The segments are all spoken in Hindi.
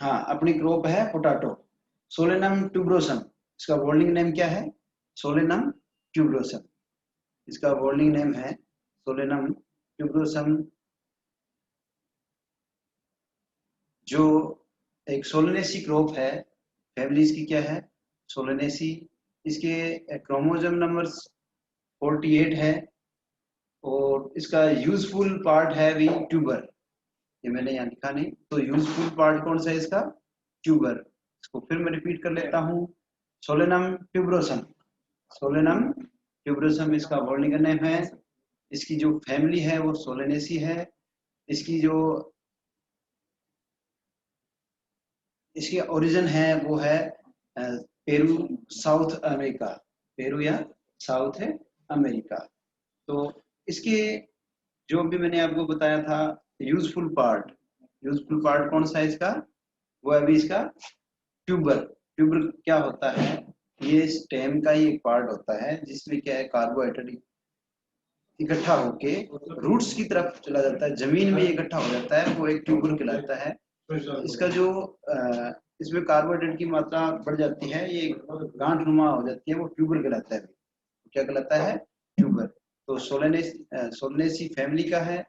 हाँ, अपनी क्रॉप है पोटैटो, सोलेनम ट्यूबरोसम। इसका वर्ल्डिंग नेम क्या है? Solanum tuberosum. इसका वर्ल्डिंग नेम है सोलेनम ट्यूबरोसम। जो एक सोलेनेसी क्रॉप है, फैमिली इसकी क्या है? सोलेनेसी। इसके क्रोमोसोम नंबर 48 है और इसका यूजफुल पार्ट है भी ट्यूबर। ये मैंने यहाँ लिखा नहीं, तो यूजफुल पार्ट कौन सा है इसका? ट्यूबर। इसको फिर मैं रिपीट कर लेता हूँ, सोलेनम ट्यूबरोसम। सोलेनम ट्यूबरोसम इसका वर्ल्डिंग नेम है। इसकी जो फैमिली है वो सोलेनेसी है। इसकी जो इसकी ओरिजिन है वो है पेरू, साउथ अमेरिका। पेरू या साउथ अमेरिका। तो इसके जो भी मैंने आपको बताया था यूजफुल पार्ट कौन सा है इसका? वो अभी इसका ट्यूबर। ट्यूबर क्या होता है? ये स्टेम का ही एक पार्ट होता है जिसमें क्या है, कार्बोहाइड्रेट इकट्ठा होके रूट्स की तरफ चला जाता है, जमीन में इकट्ठा हो जाता है, वो एक ट्यूबर कहलाता है। इसका जो इसमें कार्बोहाइड्रेट की मात्रा बढ़ जाती है, ये गांठ नुमा हो जाती है, वो ट्यूबर कहलाता है। क्या कहलाता है? ट्यूबर। तो सोलेनेसी फैमिली का है,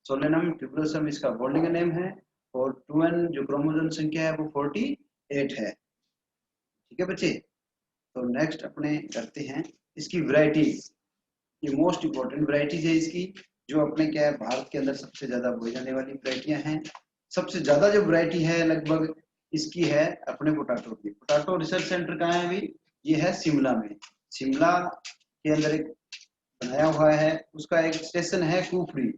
सोलेनम ट्यूबरोसम इसका वर्ल्डिंग नेम है, और 2n जो क्रोमोसोम संख्या है वो 48 है। ठीक है बच्चे। तो नेक्स्ट अपने करते हैं इसकी वैरायटीज। ये मोस्ट इंपॉर्टेंट वैरायटीज है इसकी, जो अपने क्या है भारत के अंदर सबसे ज्यादा बोई जाने वाली वैरायटियां हैं। सबसे ज्यादा जो वैरायटी है लगभग इसकी है अपने पोटैटो की। पोटैटो रिसर्च सेंटर कहाँ है अभी? ये है शिमला में। शिमला के अंदर एक बनाया हुआ है, उसका एक स्टेशन है कुफरी।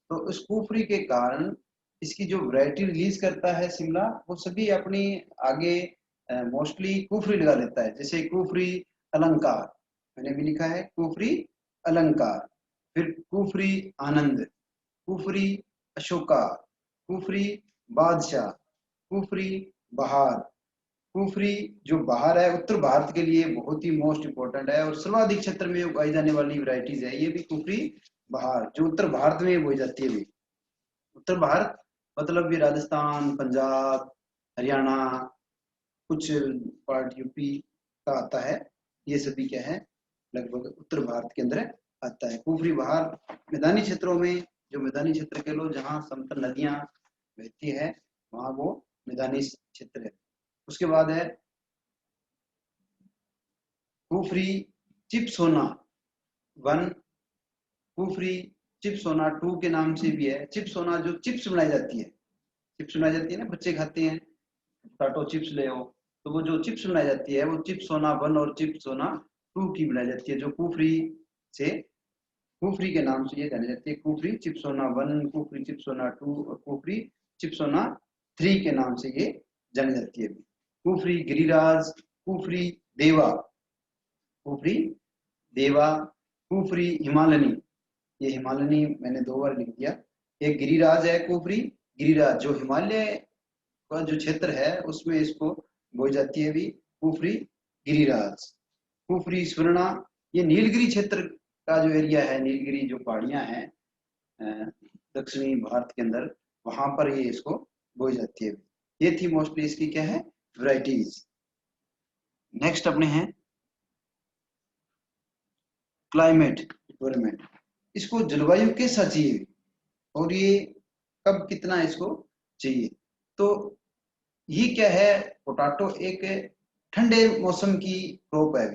तो उस कुफरी के कारण इसकी जो वैरायटी रिलीज करता है शिमला, वो सभी अपनी आगे मोस्टली कुफरी लगा लेता है। जैसे कुफरी अलंकार, मैंने भी लिखा है कुफरी अलंकार, फिर कुफरी आनंद, कुफरी अशोका, कुफरी बादशाह, कुफरी बहार। कुफरी जो बहार है उत्तर भारत के लिए बहुत ही मोस्ट इंपोर्टेंट है और सर्वाधिक क्षेत्र में उगाई जाने वाली वैरायटीज है। ये भी कुफरी बहार जो उत्तर भारत में बोई जाती है भी। उत्तर भारत मतलब भी राजस्थान, पंजाब, हरियाणा, कुछ पार्ट यूपी का आता है। ये सभी क्या है लगभग उत्तर भारत के अंदर आता है। कुफरी बहार मैदानी क्षेत्रों में, जो मैदानी क्षेत्र के लोग जहाँ समतल नदियां बहती है वहां वो मैदानी क्षेत्र है। उसके बाद है कुफरी चिपसोना 1, कुफरी चिपसोना 2 के नाम से भी है। चिपसोना जो चिप्स बनाई जाती है, चिप्स बनाई जाती है ना, बच्चे खाते हैं, पोटैटो चिप्स ले आओ, तो वो जो चिप्स बनाई जाती है वो चिपसोना 1 और चिपसोना 2 की बनाई जाती है, जो कुफरी से कुफरी के नाम से ये जानी जाती है। कुफरी चिपसोना 1, कुफरी चिपसोना 2 और कुफरी चिपसोना 3 के नाम से ये जानी जाती है। कुफरी गिरिराज, कुफरी देवा, कुफरी देवा, कुफरी हिमालनी। ये हिमालनी मैंने 2 बार लिख दिया। एक गिरिराज है कुफरी, गिरिराज जो हिमालय का जो क्षेत्र है उसमें इसको बोई जाती है भी, कुफरी गिरिराज। कुफरी स्वर्णा, ये नीलगिरी क्षेत्र का जो एरिया है, नीलगिरी जो पहाड़ियां हैं दक्षिणी भारत के अंदर, वहां पर ये इसको बोई जाती है। ये थी मोस्टली इसकी क्या है वैरायटीज। नेक्स्ट अपने हैं क्लाइमेट रिक्वायरमेंट। इसको जलवायु कैसा चाहिए और ये कब कितना इसको चाहिए? तो ये क्या है, पोटैटो एक ठंडे मौसम की क्रॉप है,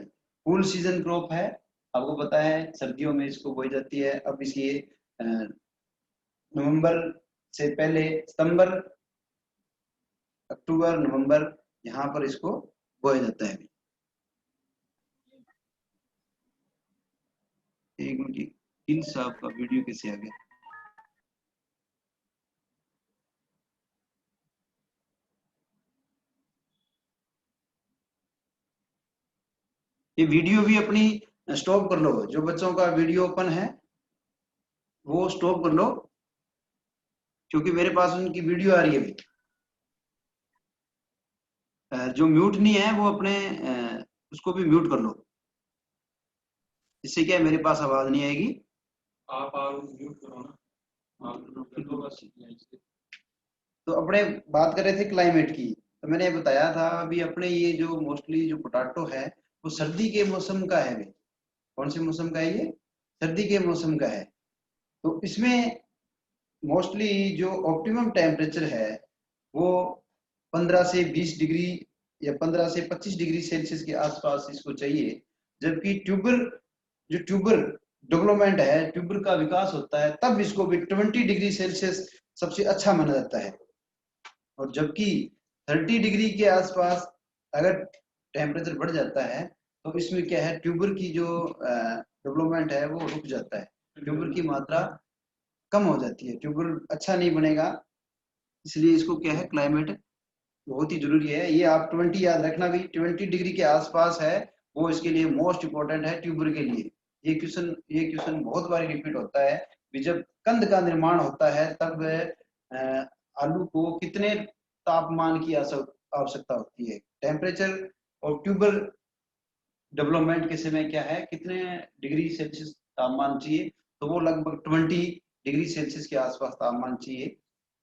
कूल सीजन क्रॉप है। आपको पता है सर्दियों में इसको बोई जाती है। अब इसकी नवंबर से पहले सितंबर, अक्टूबर, नवंबर, यहाँ पर इसको बोया जाता है। एक मिनट, इन साहब का वीडियो कैसे आ गया? ये वीडियो भी अपनी स्टॉप कर लो, जो बच्चों का वीडियो ओपन है वो स्टॉप कर लो, क्योंकि मेरे पास उनकी वीडियो आ रही है अभी। जो म्यूट नहीं है वो अपने उसको भी म्यूट कर लो, इससे क्या है मेरे पास आवाज नहीं आएगी। आप म्यूट करो ना, आप तो अपने बात कर रहे थे क्लाइमेट की। तो मैंने बताया था अभी अपने ये जो मोस्टली जो पोटैटो है वो सर्दी के मौसम का है। कौन से मौसम का है ये? सर्दी के मौसम का है। तो इसमें मोस्टली जो ऑप्टिमम टेम्परेचर है वो 15 से 20 डिग्री या 15 से 25 डिग्री सेल्सियस के आसपास इसको चाहिए। जबकि ट्यूबर डेवलपमेंट है, ट्यूबर का विकास होता है, तब इसको भी 20 डिग्री सेल्सियस सबसे अच्छा माना जाता है। और जबकि 30 डिग्री के आसपास अगर टेम्परेचर बढ़ जाता है तो इसमें क्या है, ट्यूबर की जो डेवलपमेंट है वो रुक जाता है, ट्यूबर की मात्रा कम हो जाती है, ट्यूबर अच्छा नहीं बनेगा। इसलिए इसको क्या है, क्लाइमेट बहुत ही जरूरी है। ये आप 20 याद रखना भी, 20 डिग्री के आसपास है वो इसके लिए मोस्ट इंपॉर्टेंट है ट्यूबर के लिए। ये क्वेश्चन बहुत बार रिपीट होता है कि जब कंद का निर्माण होता है तब आलू को कितने तापमान की आवश्यकता होती है। टेम्परेचर और ट्यूबर डेवलपमेंट के समय क्या है, कितने डिग्री सेल्सियस तापमान चाहिए, तो वो लगभग 20 डिग्री सेल्सियस के आसपास तापमान चाहिए।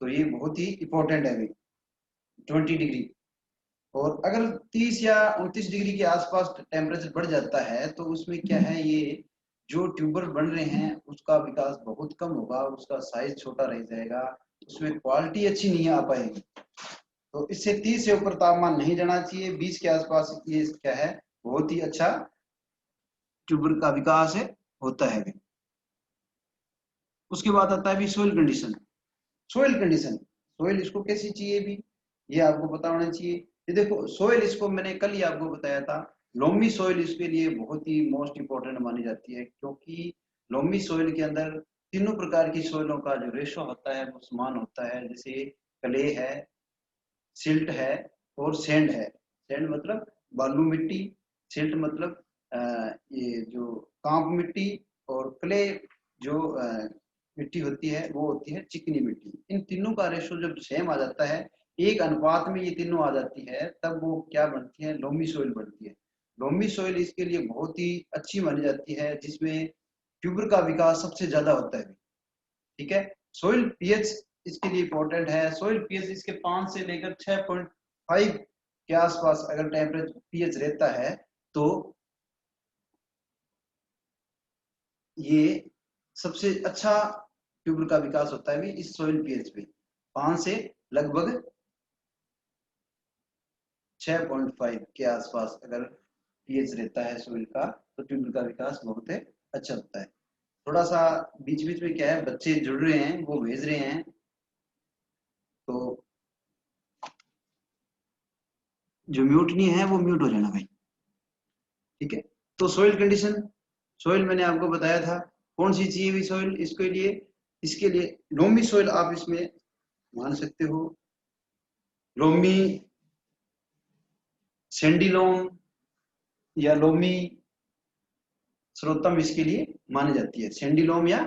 तो ये बहुत ही इंपॉर्टेंट है अभी 20 डिग्री। और अगर 30 या 29 डिग्री के आसपास टेम्परेचर बढ़ जाता है तो उसमें क्या है, ये जो ट्यूबर बन रहे हैं उसका विकास बहुत कम होगा, उसका साइज छोटा रह जाएगा, उसमें क्वालिटी अच्छी नहीं आ पाएगी। तो इससे 30 से ऊपर तापमान नहीं जाना चाहिए, 20 के आसपास ये क्या है, बहुत ही अच्छा ट्यूबर का विकास है होता है। उसके बाद आता है भी सोइल कंडीशन। सोइल इसको कैसी चाहिए भी, ये आपको पता होना चाहिए। ये देखो सोइल, इसको मैंने कल ही आपको बताया था, लोमी सोइल इसके लिए बहुत ही मोस्ट इंपॉर्टेंट मानी जाती है, क्योंकि लोमी सोइल के अंदर तीनों प्रकार की सोइलों का जो रेशो होता है वो समान होता है। जैसे क्ले है, सिल्ट है और सैंड है। सैंड मतलब बालू मिट्टी, सिल्ट मतलब ये जो कांप मिट्टी, और क्ले जो मिट्टी होती है वो होती है चिकनी मिट्टी। इन तीनों का रेशो जब सेम आ जाता है, एक अनुपात में ये तीनों आ जाती है, तब वो क्या बनती है, लोमी सोइल बनती है। लोमी सोइल इसके लिए बहुत ही अच्छी मानी जाती है, जिसमें ट्यूबर का विकास सबसे ज्यादा होता है। ठीक है। सोइल पीएच इसके लिए इंपॉर्टेंट है। सोइल पीएच इसके 5 से लेकर 6.5 के आसपास अगर टेम्परेचर पीएच रहता है तो ये सबसे अच्छा ट्यूबर का विकास होता है भी इस सोइल पीएच पे। 5 से लगभग 6.5 के आसपास अगर पीएच रहता है सोइल का तो ट्यूबर का विकास बहुत अच्छा होता है। थोड़ा सा बीच बीच में क्या है, बच्चे जुड़ रहे हैं, वो भेज रहे हैं, तो जो म्यूट नहीं है वो म्यूट हो जाना भाई। ठीक है। तो सोइल कंडीशन, सोइल मैंने आपको बताया था कौन सी चाहिए हुई सोइल इसके लिए। इसके लिए लोमी सोइल आप इसमें मान सकते हो, लोमी, सैंडिलोन या लोमी सर्वोत्तम इसके लिए मानी जाती है। सैंडिलोम या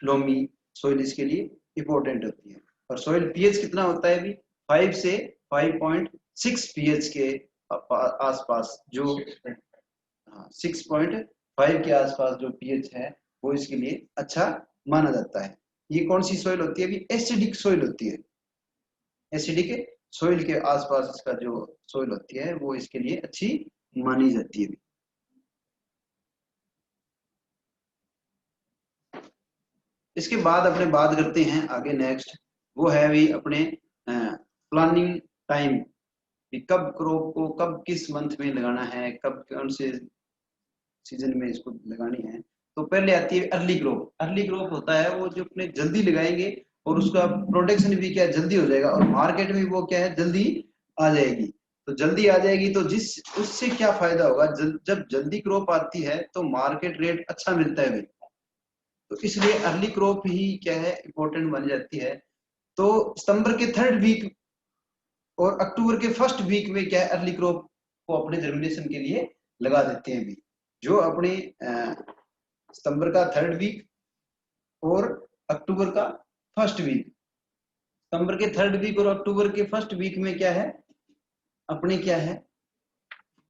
लोमी सोइल इसके लिए इंपॉर्टेंट होती है। और सोइल पीएच कितना होता है अभी, 5 से 5.6 पीएच के आसपास, जो 6.5 के आसपास जो पीएच है वो इसके लिए अच्छा माना जाता है। ये कौन सी सोइल होती है, अभी एसिडिक सोइल होती है। एसिडिक सोइल के आसपास इसका जो सोइल होती है वो इसके लिए अच्छी मानी जाती है। इसके बाद अपने बात करते हैं आगे नेक्स्ट, वो है भी अपने प्लानिंग टाइम, कि कब क्रॉप को कब किस मंथ में लगाना है, कब कौन से सीजन में इसको लगानी है। तो पहले आती है अर्ली क्रॉप। अर्ली क्रॉप होता है वो जो अपने जल्दी लगाएंगे और उसका प्रोडक्शन भी क्या जल्दी हो जाएगा, और मार्केट में वो क्या है, जल्दी आ जाएगी। तो जल्दी आ जाएगी तो जिस उससे क्या फायदा होगा, जब जल्दी क्रॉप आती है तो मार्केट रेट अच्छा मिलता है भाई। तो इसलिए अर्ली क्रॉप ही क्या है, इंपॉर्टेंट बन जाती है। तो सितंबर के 3rd वीक और अक्टूबर के 1st वीक में क्या है, अर्ली क्रॉप को अपने जर्मिनेशन के लिए लगा देते हैं भी। जो अपने सितंबर का 3rd वीक और अक्टूबर का 1st वीक, सितंबर के 3rd वीक और अक्टूबर के 1st वीक में क्या है, अपने क्या है,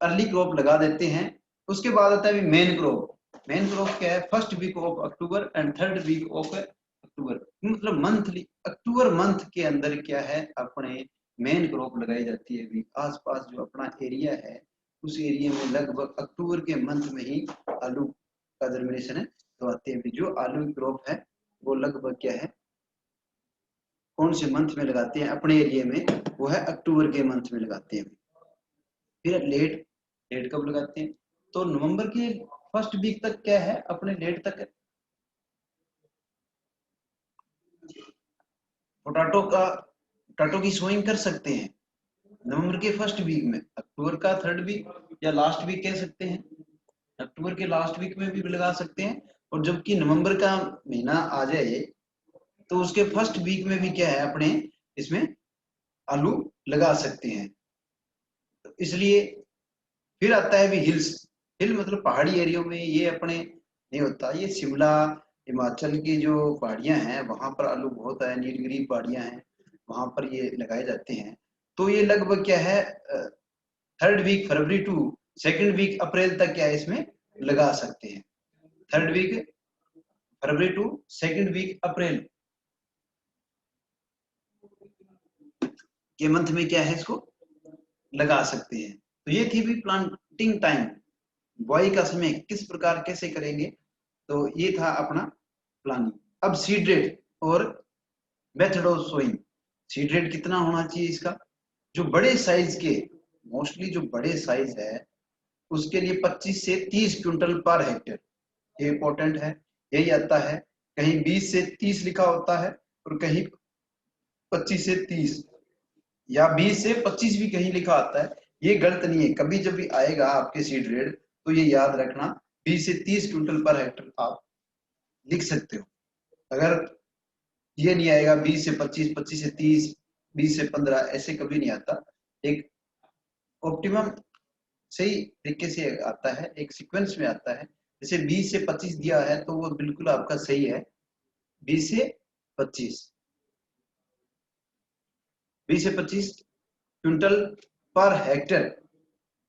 अर्ली क्रॉप लगा देते हैं। उसके बाद आता है मेन क्रॉप। मेन क्रॉप क्या है, 1st week of October and 3rd week of October, मतलब मंथली, अक्टूबर मंथ के अंदर क्या है, अपने मेन क्रॉप लगाई जाती है। अभी आसपास जो अपना एरिया है उस एरिया में लगभग अक्टूबर के मंथ में ही आलू का जर्मिनेशन है करवाते हैं। जो आलू की क्रॉप है वो लगभग क्या है, कौन से मंथ में लगाते हैं अपने एरिया में, वो है अक्टूबर के मंथ में लगाते हैं। फिर लेट लेट कब लगाते हैं, तो नवंबर के फर्स्ट वीक तक क्या है अपने लेट तक पोटैटो की सोइंग कर सकते हैं। नवंबर के फर्स्ट वीक में, अक्टूबर का थर्ड वीक या लास्ट वीक कह सकते हैं, अक्टूबर के लास्ट वीक में भी लगा सकते हैं। और जबकि नवंबर का महीना आ जाए तो उसके फर्स्ट वीक में भी क्या है अपने इसमें आलू लगा सकते हैं। तो इसलिए फिर आता है भी हिल्स। हिल मतलब पहाड़ी एरियो में ये अपने नहीं होता। ये शिमला हिमाचल की जो पहाड़ियां हैं वहां पर आलू बहुत है, नीलगिरी पहाड़ियां हैं वहां पर ये लगाए जाते हैं। तो ये लगभग क्या है third week February to second week April तक क्या है इसमें लगा सकते हैं। Third week February to second week April के मंथ में क्या है इसको लगा सकते हैं। तो ये थी भी प्लांटिंग टाइम, बुआई का समय किस प्रकार कैसे करेंगे, तो ये था अपना प्लानिंग। अब सीड रेट और method of sowing. Seed rate कितना होना चाहिए इसका, जो बड़े साइज के, मोस्टली जो बड़े साइज है उसके लिए 25 से 30 क्विंटल पर हेक्टेयर, ये इंपॉर्टेंट है। यही आता है, कहीं 20 से 30 लिखा होता है और कहीं 25 से 30 या 20 से 25 भी कहीं लिखा आता है। ये गलत नहीं है, कभी जब भी आएगा आपके सीड रेट तो ये याद रखना 20 से 30 क्विंटल पर हेक्टेयर आप लिख सकते हो। अगर ये नहीं आएगा 20 से 25, 25 से 30, 20 से 15, ऐसे कभी नहीं आता। एक ऑप्टिमम सही तरीके से आता है, एक सीक्वेंस में आता है। जैसे 20 से 25 दिया है तो वो बिल्कुल आपका सही है। 20 से 25, 20 से 25 क्विंटल पर हेक्टेयर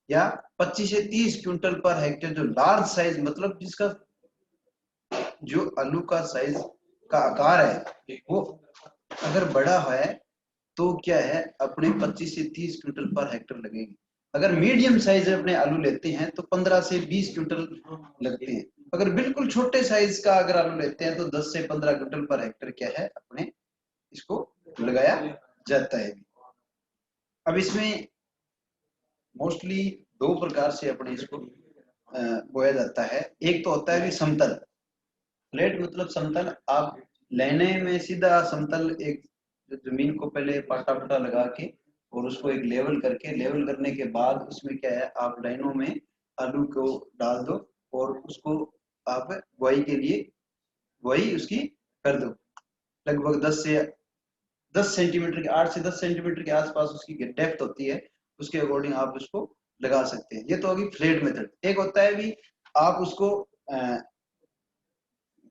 या 25 से 30 क्विंटल पर हेक्टेयर। जो लार्ज साइज मतलब जिसका जो आलू का साइज का आकार है वो अगर बड़ा है तो क्या है अपने 25 से 30 क्विंटल पर हेक्टेयर लगेगी। अगर मीडियम साइज अपने आलू लेते हैं तो 15 से 20 क्विंटल लगते हैं। अगर बिल्कुल छोटे साइज का अगर आलू लेते हैं तो 10 से 15 क्विंटल पर हेक्टेयर क्या है अपने इसको लगाया जाता है। अब इसमें मोस्टली दो प्रकार से अपने इसको बोया जाता है। एक तो होता है भी समतल, फ्लैट मतलब समतल, आप लेने में सीधा समतल एक जमीन को पहले पाटा पाटा लगा के और उसको एक लेवल करके, लेवल करने के बाद उसमें क्या है आप लाइनों में आलू को डाल दो और उसको आप बुआई के लिए बुआई उसकी कर दो। लगभग 10 सेंटीमीटर के 8 से 10 सेंटीमीटर के आसपास उसकी डेप्थ होती है, उसके अकॉर्डिंग आप उसको लगा सकते हैं। ये तो होगी फ्लैट मेथड। एक होता है भी आप उसको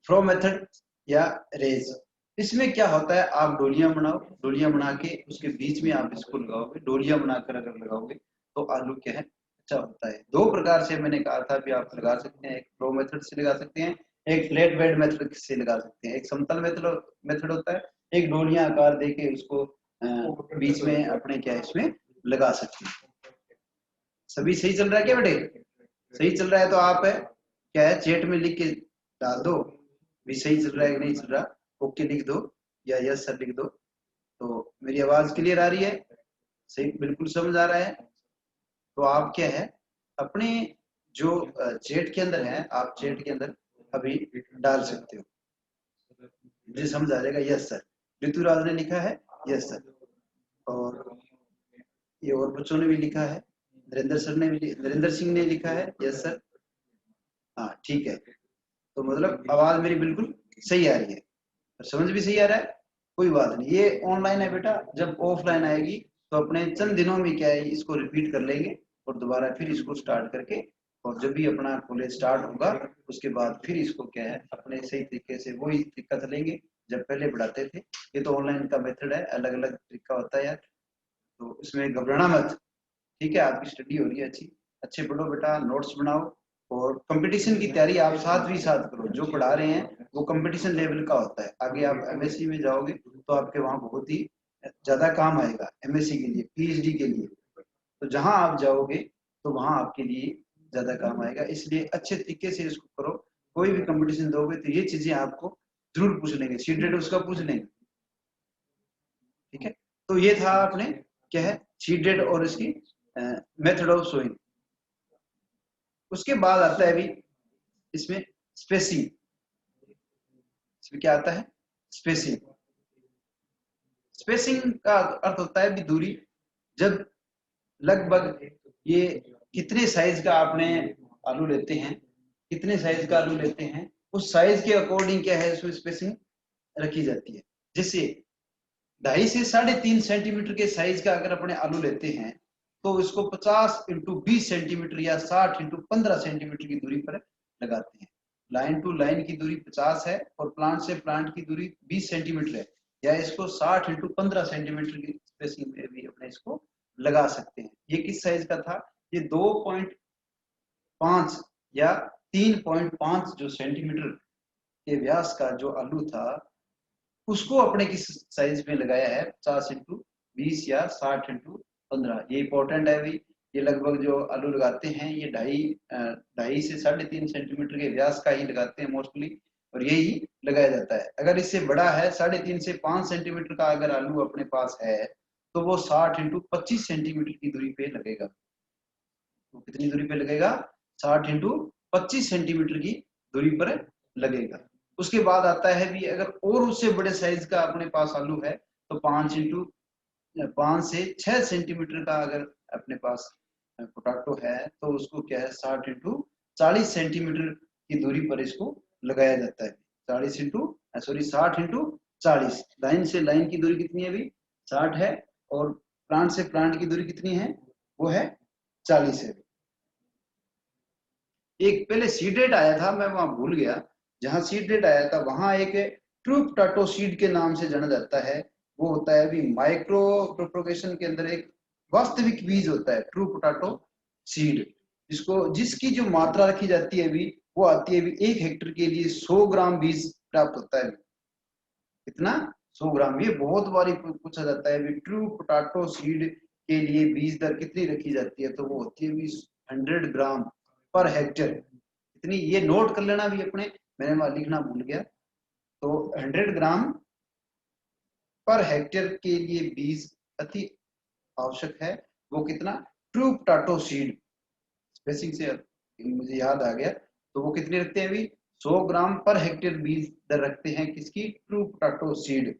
फ्रो मेथड या रेज। इसमें क्या होता है आप डोलियां बनाओ, डोलियां बना के उसके बीच में आप इसको लगाओगे, डोलियां बनाकर अगर लगाओगे तो आलू क्या है अच्छा होता है। दो प्रकार से मैंने कहा था भी आप लगा सकते हैं, एक फ्लो मेथड से लगा सकते हैं, एक फ्लैट बेड मेथड से लगा सकते हैं। एक समतल मेथड मेथड होता है, एक डोलियां आकार देके उसको बीच में अपने क्या है इसमें लगा सकते हैं। सभी सही चल रहा है क्या बेटे? सही चल रहा है तो आप क्या है चैट में लिख के डाल दो भी सही चल रहा है कि नहीं चल रहा, ओके लिख दो या यस सर लिख दो। तो मेरी आवाज क्लियर आ रही है, सही बिल्कुल समझ आ रहा है। तो आप क्या है अपने जो चैट के अंदर है आप चैट के अंदर अभी डाल सकते हो। मुझे समझ आ जाएगा यस सर, ऋतुराज ने लिखा है यस सर, और ये और बच्चों ने भी लिखा है, नरेंद्र सर ने भी, नरेंद्र सिंह ने लिखा है यस सर। हाँ ठीक है, तो मतलब आवाज मेरी बिल्कुल सही आ रही है, समझ भी सही आ रहा है, कोई बात नहीं। ये ऑनलाइन है बेटा, जब ऑफलाइन आएगी तो अपने चंद दिनों में क्या है इसको रिपीट कर लेंगे और दोबारा फिर इसको स्टार्ट करके, और जब भी अपना कॉलेज स्टार्ट होगा उसके बाद फिर इसको क्या है अपने सही तरीके से वही तरीका चलेंगे जब पहले पढ़ाते थे। ये तो ऑनलाइन का मेथड है, अलग अलग तरीका होता है यार, तो इसमें घबराना मत। ठीक है, आपकी स्टडी हो रही है अच्छी, अच्छे पढ़ो बेटा, नोट्स बनाओ और कंपटीशन की तैयारी आप साथ भी साथ करो। जो पढ़ा रहे हैं वो कंपटीशन लेवल का होता है, आगे आप एमएससी में जाओगे तो आपके वहाँ बहुत ही ज्यादा काम आएगा एमएससी के लिए, पीएचडी के लिए। तो जहां आप जाओगे तो वहां आपके लिए ज्यादा काम आएगा, इसलिए अच्छे तरीके से इसको करो। कोई भी कंपटीशन दोगे तो ये चीजें आपको जरूर पूछ लेंगे, सीटेड उसका पूछ लेंगे, ठीक है। तो ये था आपने क्या है सीटेड और इसकी मेथड ऑफ सोइंग। उसके बाद आता है अभी इसमें स्पेसिंग। इसमें क्या आता है स्पेसिंग। स्पेसिंग का अर्थ होता है भी दूरी। जब लगभग ये कितने साइज का आपने आलू लेते हैं, कितने साइज का आलू लेते हैं, उस साइज के अकॉर्डिंग क्या है उसमें स्पेसिंग रखी जाती है। जैसे 2.5 से 3.5 सेंटीमीटर के साइज का अगर अपने आलू लेते हैं तो इसको 50 इंटू 20 सेंटीमीटर या 60 इंटू 15 सेंटीमीटर की दूरी पर लगाते हैं। लाइन टू लाइन की दूरी 50 है और प्लांट से प्लांट की दूरी 20 सेंटीमीटर है, या इसको 60 इंटू 15 सेंटीमीटर की स्पेसिंग में भी अपने इसको लगा सकते हैं। ये किस साइज का था, ये 2.5 या 3.5 जो सेंटीमीटर के व्यास का जो आलू था उसको अपने किस साइज में लगाया है 50 इंटू 20 या 60 इंटू 15। ये इंपॉर्टेंट है भाई। ये लगभग जो आलू लगाते हैं ये 2.5 से 3.5 सेंटीमीटर के व्यास का ही लगाते हैं मोस्टली, और यही लगाया जाता है। अगर इससे बड़ा है 3.5 से 5 सेंटीमीटर का अगर आलू अपने पास है तो वो 60 इंटू 25 सेंटीमीटर की दूरी पे लगेगा। तो कितनी दूरी पे लगेगा 60 इंटू 25 सेंटीमीटर की दूरी पर लगेगा। उसके बाद आता है भी अगर और उससे बड़े साइज का अपने पास आलू है तो 5 से 6 सेंटीमीटर का अगर अपने पास पोटैटो है तो उसको क्या है 60 इंटू 40 सेंटीमीटर की दूरी पर इसको लगाया जाता है। 60 इंटू 40, लाइन से लाइन की दूरी कितनी है अभी 60 है, और प्लांट से प्लांट की दूरी कितनी है वो है 40 है। एक पहले सीड रेट आया था, मैं वहां भूल गया, जहां सीड रेट आया था वहां एक ट्रू पोटैटो सीड के नाम से जाना जाता है। वो होता है अभी माइक्रो प्रोपोगेशन के अंदर एक वास्तविक बीज होता है ट्रू पोटैटो सीड, जिसकी जो मात्रा रखी जाती है अभी वो आती है अभी 1 हेक्टेयर के लिए 100 ग्राम बीज प्राप्त होता है। कितना 100 ग्राम। ये बहुत बारी पूछा जाता है अभी ट्रू पोटैटो सीड के लिए बीज दर कितनी रखी जाती है, तो वो होती है 100 ग्राम पर हेक्टेयर। इतनी ये नोट कर लेना भी अपने, मैंने वहां लिखना भूल गया। तो 100 ग्राम पर हेक्टेयर के लिए बीज अति आवश्यक है। वो कितना ट्रू पोटैटो सीड स्पेसिंग से मुझे याद आ गया। तो वो कितने रखते हैं अभी 100 ग्राम पर हेक्टेयर बीज दर रखते हैं किसकी ट्रू पोटैटो सीड,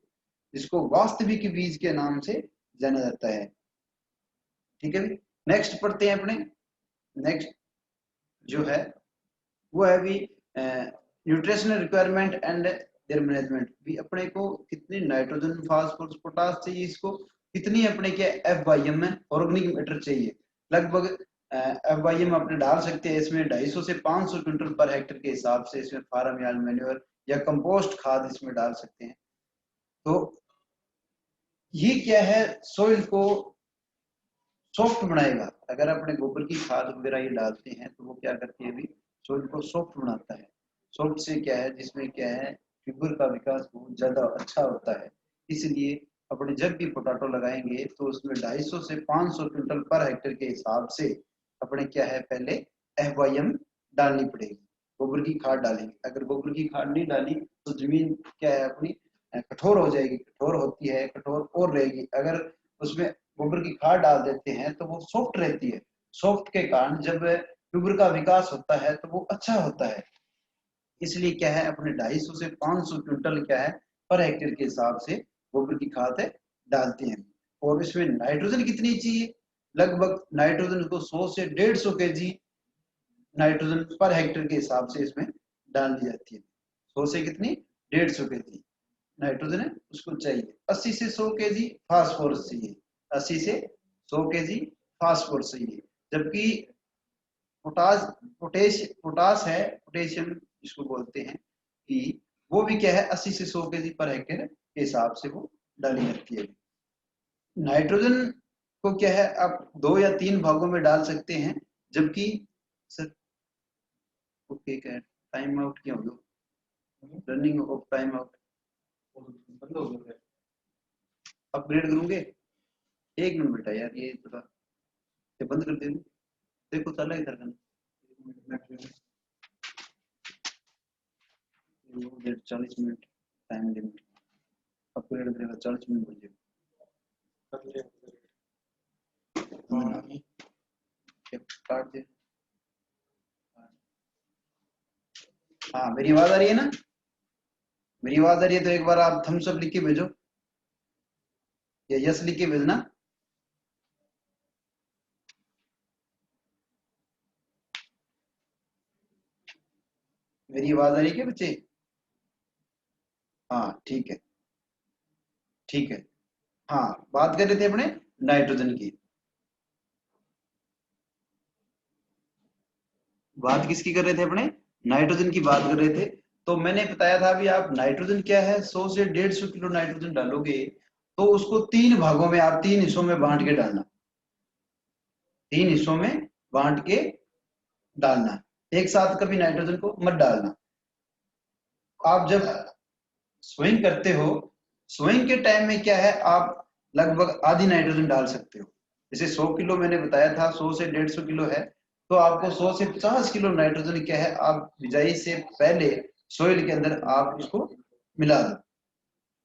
जिसको वास्तविक बीज के नाम से जाना जाता है। ठीक है, नेक्स्ट पढ़ते हैं अपने। नेक्स्ट जो है वो है भी nutritional requirement and there management. भी अपने को कितनी नाइट्रोजन फास्फोरस पोटास चाहिए, इसको कितनी अपने क्या FYM में ऑर्गेनिक मैटर चाहिए। लगभग FYM अपने डाल सकते हैं इसमें 250 से 500 क्विंटल पर हेक्टेयर के हिसाब से इसमें फार्म यार्ड मैन्योर या कंपोस्ट खाद इसमें डाल सकते हैं। तो ये क्या है सोइल को सॉफ्ट बनाएगा। अगर अपने गोबर की खाद वगैरह ये डालते हैं तो वो क्या करती है अभी सोइल को सॉफ्ट बनाता है। सॉफ्ट से क्या है जिसमें क्या है ट्यूबर का विकास बहुत ज्यादा अच्छा होता है। इसलिए अपने जब भी पोटैटो लगाएंगे तो उसमें 250 से 500 क्विंटल पर हेक्टेयर के हिसाब से अपने क्या है पहले FYM डालनी पड़ेगी, गोबर की खाद डालेंगे। अगर गोबर की खाद नहीं डाली तो जमीन क्या है अपनी कठोर हो जाएगी, कठोर होती है कठोर और रहेगी। अगर उसमें गोबर की खाद डाल देते हैं तो वो सॉफ्ट रहती है। सॉफ्ट के कारण जब ट्यूबर का विकास होता है तो वो अच्छा होता है। इसलिए क्या है अपने 250 से 500 क्विंटल क्या है पर हेक्टेयर के हिसाब से गोबर की खाद डालते हैं। और इसमें नाइट्रोजन कितनी चाहिए, लगभग नाइट्रोजन को 100 से 150 केजी नाइट्रोजन पर हेक्टेयर के हिसाब से इसमें डाल दी जाती है। 100 से कितनी 150 केजी नाइट्रोजन है उसको चाहिए। 80 से 100 केजी फास्फोरस चाहिए, 80 से 100 केजी फास्फोरस चाहिए। जबकि पोटास पोटास है पोटेशियम जिसको बोलते हैं कि वो भी क्या है 80 से 100 केजी पर हेक्टेयर के हिसाब से वो डाली जाती है। नाइट्रोजन को क्या है आप 2 या 3 भागों में डाल सकते हैं। जबकि सर ओके क्या टाइम आउट क्या होगा, running of time out upgrade करूंगे। एक मिनट बेटा यार, ये थोड़ा ये बंद कर दे, देखो चला इधर का 40 मिनट टाइम लिमिट, अपग्रेड करेगा 40 मिनट बन जाएगा, काट दे। हाँ मेरी आवाज आ रही है ना? मेरी आवाज आ रही है तो एक बार आप थम्स अप लिख के भेजो या यस लिख के भेजना। मेरी आवाज आ रही है क्या बच्चे? हाँ ठीक है, ठीक है। हाँ बात कर रहे थे अपने नाइट्रोजन की, बात किसकी कर रहे थे अपने? नाइट्रोजन की बात कर रहे थे। तो मैंने बताया था अभी, आप नाइट्रोजन क्या है, 100 से 150 किलो नाइट्रोजन डालोगे तो उसको 3 भागों में, आप 3 हिस्सों में बांट के डालना, 3 हिस्सों में बांट के डालना, एक साथ कभी नाइट्रोजन को मत डालना। आप जब स्विंग करते हो, स्विंग के टाइम में क्या है, आप लगभग आधी नाइट्रोजन डाल सकते हो। जैसे 100 किलो मैंने बताया था, 100 से 150 किलो है, तो आपको 100 से 50 किलो नाइट्रोजन क्या है, आप बिजाई से पहले सोइल के अंदर आप इसको मिला दो।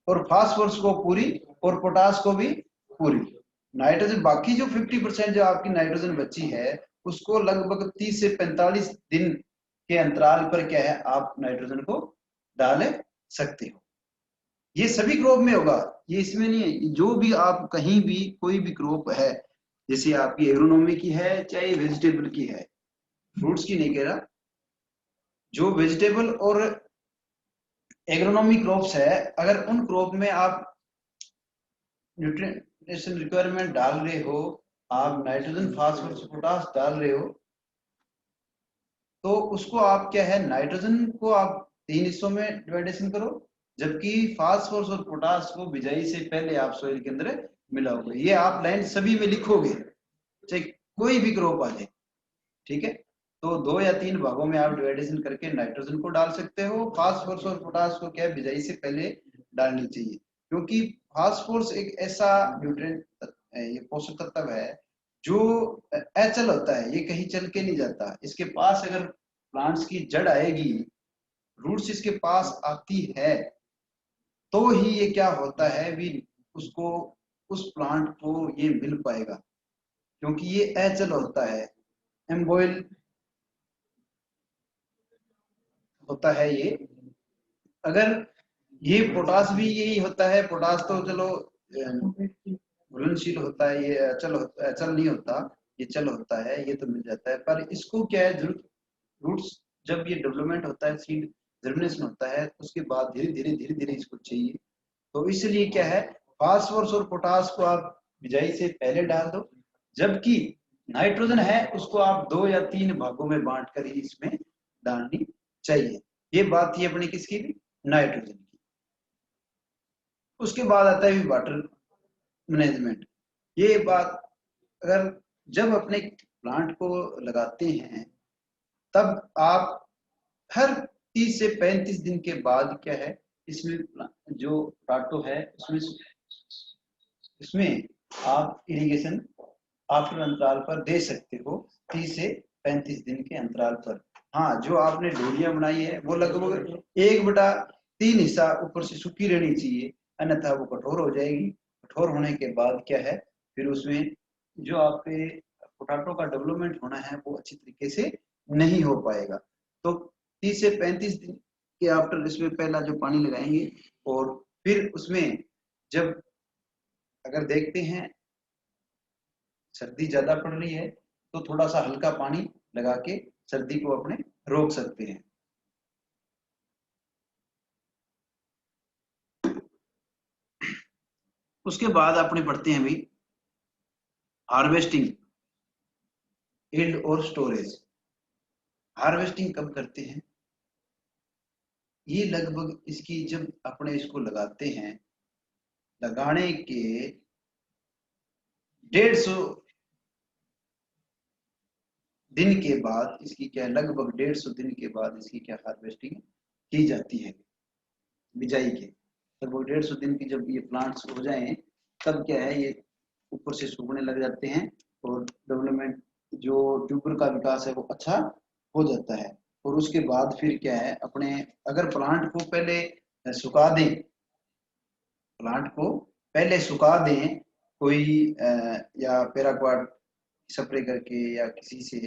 और फास्फोरस को पूरी, और पोटास को भी पूरी। नाइट्रोजन बाकी जो 50% जो आपकी नाइट्रोजन बची है, उसको लगभग 30 से 45 दिन के अंतराल पर क्या है, आप नाइट्रोजन को डाल सकते हो। ये सभी क्रॉप में होगा, ये इसमें नहीं है। जो भी आप कहीं भी कोई भी क्रॉप है, जैसे आपकी एग्रोनॉमी की है चाहे वेजिटेबल की है, फ्रूट्स की नहीं कह रहा, जो वेजिटेबल और एग्रोनॉमी क्रॉप्स है, अगर उन क्रॉप में आप न्यूट्रिशन रिक्वायरमेंट डाल रहे हो, आप नाइट्रोजन फास्फोरस पोटास डाल रहे हो, तो उसको आप क्या है, नाइट्रोजन को आप 3 हिस्सों में डिवाइडेशन करो, जबकि फास्फोरस और पोटास को बिजाई से पहले आप सोइल के अंदर मिलाओगे। ये आप लाइन सभी में लिखोगे, चाहे कोई भी क्रॉप आ जाए, ठीक है। तो 2 या 3 भागों में आप डिवाइडेशन करके नाइट्रोजन को डाल सकते हो। फास्फोरस और पोटास को क्या है, बिजाई से पहले डालनी चाहिए, क्योंकि फास्फोरस एक ऐसा न्यूट्रिएंट, ये पोषक तत्व है जो अचल होता है, ये कहीं चल के नहीं जाता। इसके पास अगर प्लांट्स की जड़ आएगी, रूट्स इसके पास आती है, तो ही ये क्या होता है भी, उसको, उस प्लांट को ये मिल पाएगा, क्योंकि ये अचल होता है, एम्बॉइल होता है ये। अगर ये पोटास भी यही होता है, पोटास तो चलो घुलनशील होता है, ये अचल नहीं होता, ये चल होता है, ये तो मिल जाता है। पर इसको क्या है, जरूरत, रूट्स जब ये डेवलपमेंट होता है, सीड जर्मिनेशन होता है, उसके बाद धीरे धीरे इसको चाहिए। तो इसलिए क्या है, फास्फोरस और पोटास को आप बिजाई से पहले डाल दो, जबकि नाइट्रोजन है उसको आप 2 या 3 भागों में बांट कर ही इसमें डालनी चाहिए। ये बात थी अपनी किसकी भी, नाइट्रोजन की। उसके बाद आता है वाटर मैनेजमेंट। ये बात, अगर जब अपने प्लांट को लगाते हैं, तब आप हर 30 से 35 दिन के बाद क्या है, इसमें जो प्लांटो है उसमें, इसमें आप इरिगेशन आफ्टर अंतराल पर दे सकते हो, 30 से 35 दिन के अंतराल पर। हाँ, जो आपने डोरियां बनाई है वो लगभग 1/3 हिस्सा ऊपर से सूखी रहनी चाहिए, अन्यथा वो कठोर हो जाएगी। कठोर होने के बाद क्या है, फिर उसमें जो आपके पोटैटो का डेवलपमेंट होना है वो अच्छी तरीके से नहीं हो पाएगा। तो 30 से 35 दिन के आफ्टर इसमें पहला जो पानी लगाएंगे, और फिर उसमें जब अगर देखते हैं सर्दी ज्यादा पड़ रही है, तो थोड़ा सा हल्का पानी लगा के सर्दी को अपने रोक सकते हैं। उसके बाद अपने पढ़ते हैं भाई हार्वेस्टिंग, यील्ड और स्टोरेज। हार्वेस्टिंग कब करते हैं, ये लगभग इसकी जब अपने इसको लगाते हैं, लगाने के 150 दिन के बाद इसकी क्या, लगभग 150 दिन के बाद इसकी क्या हार्वेस्टिंग की जाती है, बिजाई के लगभग 150 दिन की जब ये प्लांट्स हो जाएं, तब क्या है ये ऊपर से सूखने लग जाते हैं और डेवलपमेंट जो ट्यूबर का विकास है वो अच्छा हो जाता है। और उसके बाद फिर क्या है अपने अगर प्लांट को पहले सुखा दें, प्लांट को पहले सुखा दें कोई या पैराक्वाट स्प्रे करके या किसी से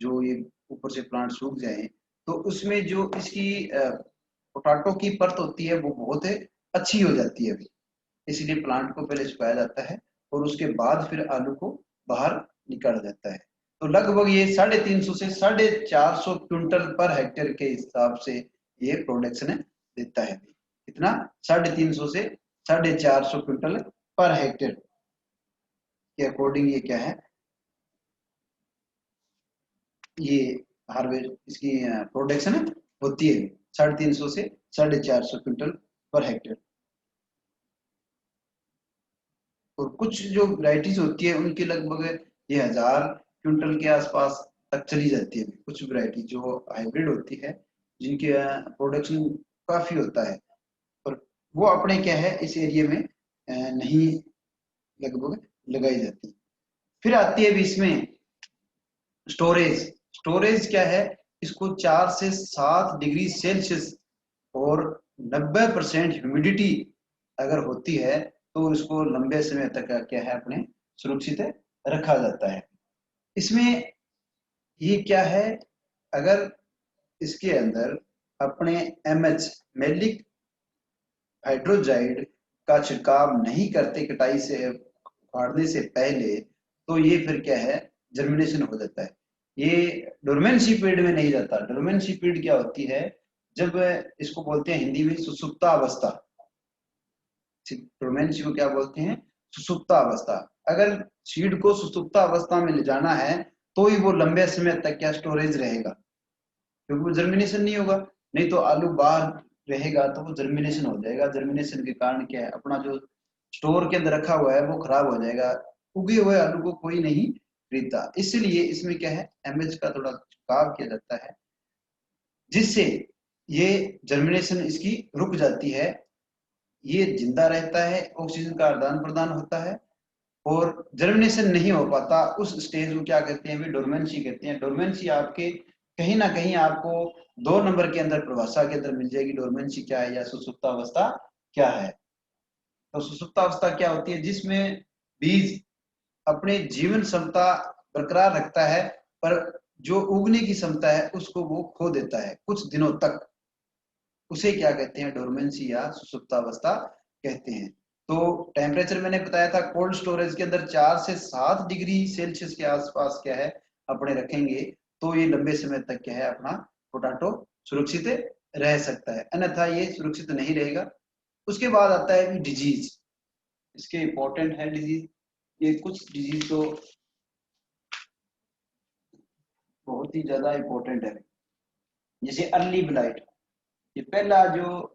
जो ये ऊपर से प्लांट सूख जाए, तो उसमें जो इसकी पोटाटो की परत होती है वो बहुत अच्छी हो जाती है अभी। इसलिए प्लांट को पहले सुखाया जाता है और उसके बाद फिर आलू को बाहर निकाला जाता है। तो लगभग ये 350 से 450 क्विंटल पर हेक्टेयर के हिसाब से ये प्रोडक्शन देता है। कितना? 350 से 450 क्विंटल पर हेक्टेयर के अकॉर्डिंग ये क्या है, ये हार्वेस्ट इसकी प्रोडक्शन होती है 350 से 450 क्विंटल पर हेक्टेयर। और कुछ जो वैरायटीज होती है उनकी लगभग ये 1000 क्विंटल के आसपास तक चली जाती है। कुछ वैरायटी जो हाइब्रिड होती है जिनके प्रोडक्शन काफी होता है, पर वो अपने क्या है इस एरिया में नहीं लगभग लगाई जाती। फिर आती है भी इसमें स्टोरेज। स्टोरेज क्या है, इसको 4 से 7 डिग्री सेल्सियस और 90% ह्यूमिडिटी अगर होती है तो इसको लंबे समय तक क्या है अपने सुरक्षित रखा जाता है। इसमें ये क्या है, अगर इसके अंदर अपने एमएच मैलिक हाइड्रोजाइड का छिड़काव नहीं करते कटाई से फाड़ने से पहले, तो ये फिर क्या है जर्मिनेशन हो जाता है। ये डोरमेंसी पीरियड में नहीं जाता। डोरमेंसी पीरियड क्या होती है, जब इसको बोलते हैं हिंदी में सुसुप्ता अवस्था। डोरमेंसी को क्या बोलते हैं? सुसुप्ता अवस्था। अगर सीड को सुसुप्ता अवस्था में ले जाना है तो ही वो लंबे समय तक क्या स्टोरेज रहेगा, क्योंकि वो जर्मिनेशन नहीं होगा। नहीं तो आलू बाहर रहेगा तो वो जर्मिनेशन हो जाएगा। जर्मिनेशन के कारण क्या है अपना जो स्टोर के अंदर रखा हुआ है वो खराब हो जाएगा। उगे हुए आलू को कोई नहीं खरीदता। इसलिए इसमें क्या है एमएच का थोड़ा छिड़काव किया जाता है जिससे ये जर्मिनेशन इसकी रुक जाती है। ये जिंदा रहता है, ऑक्सीजन का आदान प्रदान होता है और जर्मिनेशन नहीं हो पाता। उस स्टेज को क्या कहते हैं? डोरमेंसी कहते हैं। डोरमेंसी आपके कहीं ना कहीं आपको 2 नंबर के अंदर प्रभाषा के अंदर मिल जाएगी। डोरमेंसी क्या है या सुसुप्तावस्था क्या है? तो सुसुप्तावस्था क्या होती है? जिसमें बीज अपने जीवन क्षमता बरकरार रखता है पर जो उगने की क्षमता है उसको वो खो देता है कुछ दिनों तक। उसे क्या कहते हैं? डोरमेंसी या सुसुप्तावस्था कहते हैं। तो टेम्परेचर मैंने बताया था कोल्ड स्टोरेज के अंदर 4 से 7 डिग्री सेल्सियस के आसपास क्या है अपने रखेंगे तो ये लंबे समय तक क्या है अपना पोटैटो सुरक्षित रह सकता है, अन्यथा ये सुरक्षित नहीं रहेगा। उसके बाद आता है डिजीज। इसके इंपॉर्टेंट है डिजीज। ये कुछ डिजीज तो बहुत ही ज्यादा इंपॉर्टेंट है, जैसे अर्ली ब्लाइट। ये पहला जो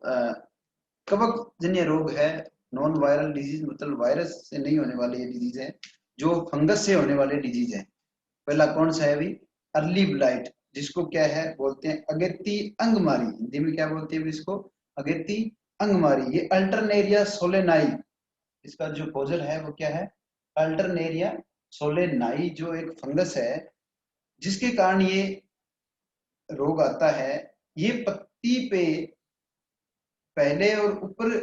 कवक जन्य रोग है, नॉन वायरल डिजीज, मतलब वायरस से नहीं होने वाले ये डिजीज है, जो फंगस से होने वाले डिजीज है। पहला कौन सा है अभी? अर्ली ब्लाइट, जिसको क्या है बोलते हैं अगेती अंगमारी। हिंदी में क्या बोलते हैं इसको? अगेती अंगमारी। ये अल्टरनेरिया सोलेनाई, इसका जो पोजर है वो क्या है? अल्टरनेरिया सोलेनाई, जो एक फंगस है जिसके कारण ये रोग आता है। ये पत्ती पे पहले और ऊपर,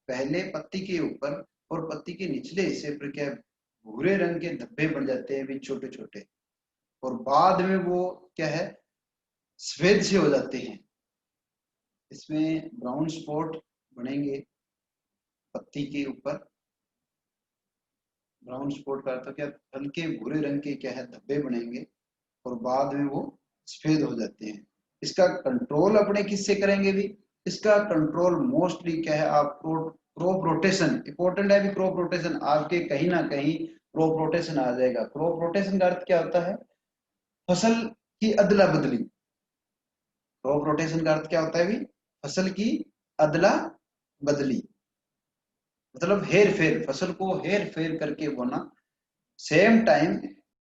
पहले पत्ती के ऊपर और पत्ती के निचले हिस्से पर क्या भूरे रंग के धब्बे बन जाते हैं भी छोटे छोटे, और बाद में वो क्या है सफेद से हो जाते हैं। इसमें ब्राउन स्पॉट बनेंगे पत्ती के ऊपर। ब्राउन स्पॉट का अर्थ क्या? हल्के भूरे रंग के क्या है धब्बे बनेंगे और बाद में वो सफेद हो जाते हैं। इसका कंट्रोल अपने किससे करेंगे भी? इसका कंट्रोल मोस्टली क्या है आप क्रॉप रोटेशन, इंपॉर्टेंट है भी। क्रॉप रोटेशन आपके कहीं ना कहीं क्रॉप रोटेशन आ जाएगा। क्रॉप रोटेशन का अर्थ क्या होता है? फसल की अदला बदली। क्रॉप रोटेशन का अर्थ क्या होता है भी? फसल की अदला बदली, मतलब हेर फेर, फसल को हेर फेर करके बोना। Same time